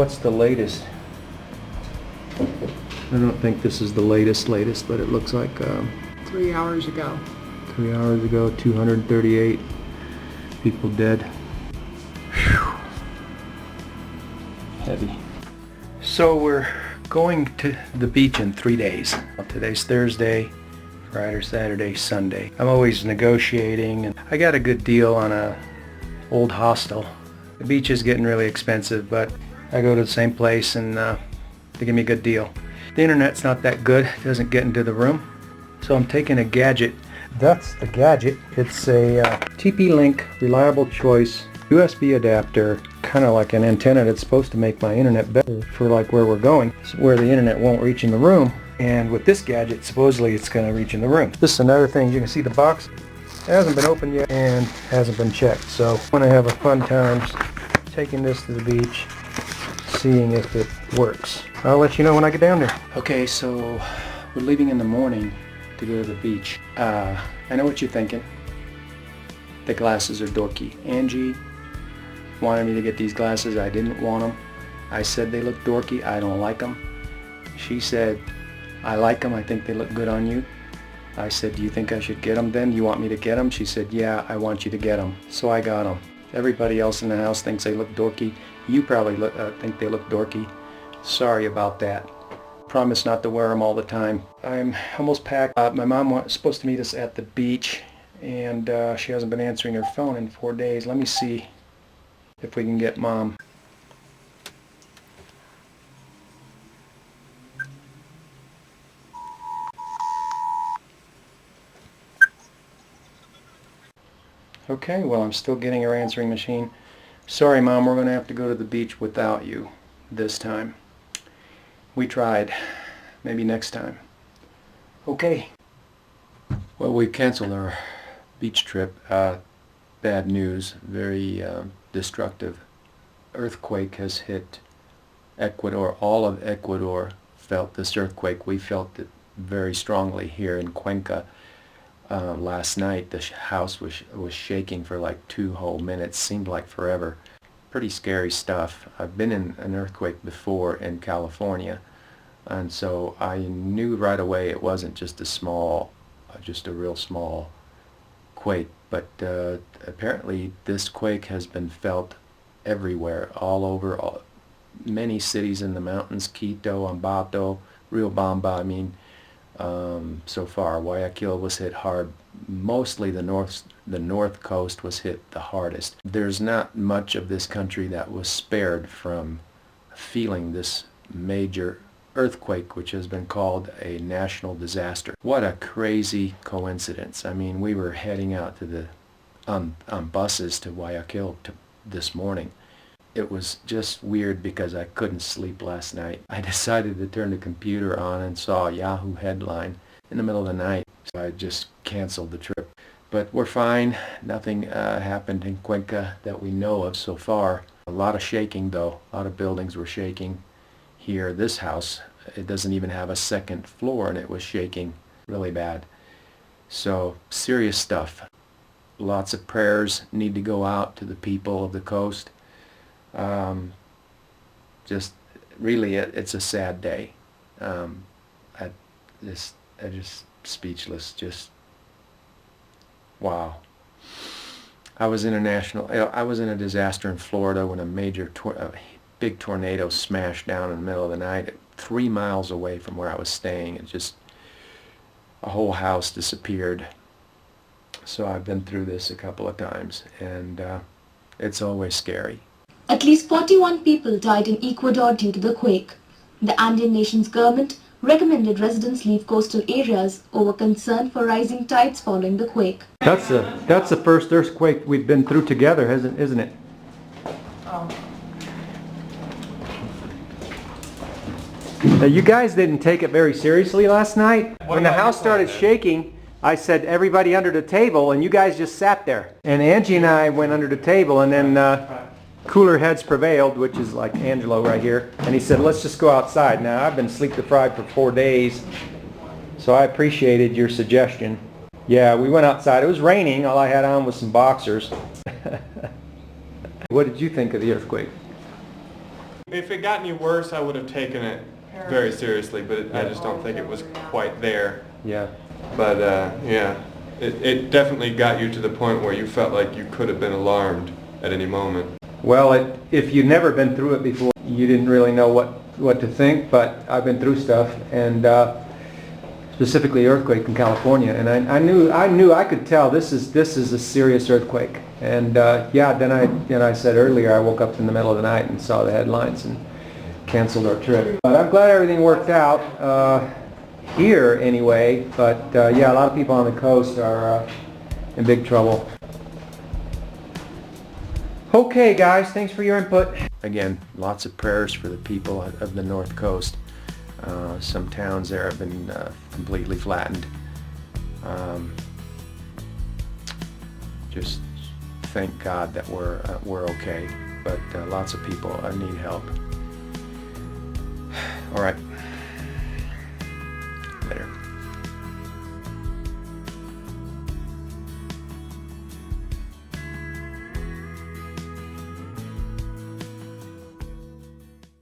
What's the latest? I don't think this is the latest, but it looks like 3 hours ago. 3 hours ago, 238 people dead. Whew. Heavy. So we're going to the beach in 3 days. Today's Thursday, Friday, Saturday, Sunday. I'm always negotiating, and I got a good deal on a old hostel. The beach is getting really expensive, but I go to the same place and they give me a good deal. The internet's not that good, it doesn't get into the room, so I'm taking a gadget. That's the gadget. It's a TP-Link reliable choice USB adapter, kind of like an antenna that's supposed to make my internet better for like where we're going, where the internet won't reach in the room. And with this gadget, supposedly it's going to reach in the room. This is another thing. You can see the box. It hasn't been opened yet and hasn't been checked. So when I have a fun times taking this to the beach, seeing if it works. I'll let you know when I get down there. Okay, so we're leaving in the morning to go to the beach. I know what you're thinking. The glasses are dorky. Angie wanted me to get these glasses. I didn't want them. I said they look dorky. I don't like them. She said, I like them. I think they look good on you. I said, do you think I should get them then? You want me to get them? She said, yeah, I want you to get them. So I got them. Everybody else in the house thinks they look dorky. You probably think they look dorky. Sorry about that. Promise not to wear them all the time. I'm almost packed. My mom was supposed to meet us at the beach, and she hasn't been answering her phone in 4 days. Let me see if we can get Mom. Okay, well, I'm still getting her answering machine. Sorry, Mom, we're going to have to go to the beach without you this time. We tried. Maybe next time. Okay. Well, we canceled our beach trip. Bad news. Very destructive. Earthquake has hit Ecuador. All of Ecuador felt this earthquake. We felt it very strongly here in Cuenca. Last night the house was shaking for like 2 whole minutes. Seemed like forever. Pretty scary stuff. I've been in an earthquake before in California, and so I knew right away it wasn't just a real small quake. But apparently this quake has been felt everywhere, all over, many cities in the mountains, Quito, Ambato, Riobamba. I mean, so far Guayaquil was hit hard. Mostly the north coast was hit the hardest. There's not much of this country that was spared from feeling this major earthquake, which has been called a national disaster. What a crazy coincidence. I mean, we were heading out to the on buses to Guayaquil this morning. It was just weird because I couldn't sleep last night. I decided to turn the computer on and saw a Yahoo headline in the middle of the night, so I just canceled the trip. But we're fine. Nothing happened in Cuenca that we know of so far. A lot of shaking though. A lot of buildings were shaking here. This house, it doesn't even have a second floor, and it was shaking really bad. So serious stuff. Lots of prayers need to go out to the people of the coast. Just really, it's a sad day. I'm just speechless. Just wow. I was in a disaster in Florida when a big tornado smashed down in the middle of the night 3 miles away from where I was staying. It just, a whole house disappeared. So I've been through this a couple of times, and it's always scary. At least 41 people died in Ecuador due to the quake. The Andean nation's government recommended residents leave coastal areas over concern for rising tides following the quake. That's the first earthquake we've been through together, isn't it? Oh. Now, you guys didn't take it very seriously last night. When the house started shaking, I said everybody under the table, and you guys just sat there. And Angie and I went under the table, and then cooler heads prevailed, which is like Angelo right here, and he said, let's just go outside. Now, I've been sleep deprived for 4 days, so I appreciated your suggestion. Yeah, we went outside. It was raining. All I had on was some boxers. What did you think of the earthquake? If it got any worse, I would have taken it very seriously, but I just don't think it was quite there. Yeah. But yeah, it definitely got you to the point where you felt like you could have been alarmed at any moment. Well, if you'd never been through it before, you didn't really know what to think, but I've been through stuff, and specifically earthquake in California, and I knew I could tell this is a serious earthquake. And yeah, then I said earlier, I woke up in the middle of the night and saw the headlines and canceled our trip. But I'm glad everything worked out here anyway. But yeah, a lot of people on the coast are in big trouble. Okay guys, thanks for your input. Again, lots of prayers for the people of the North Coast. Some towns there have been completely flattened. Just thank God that we're okay, but lots of people need help. All right.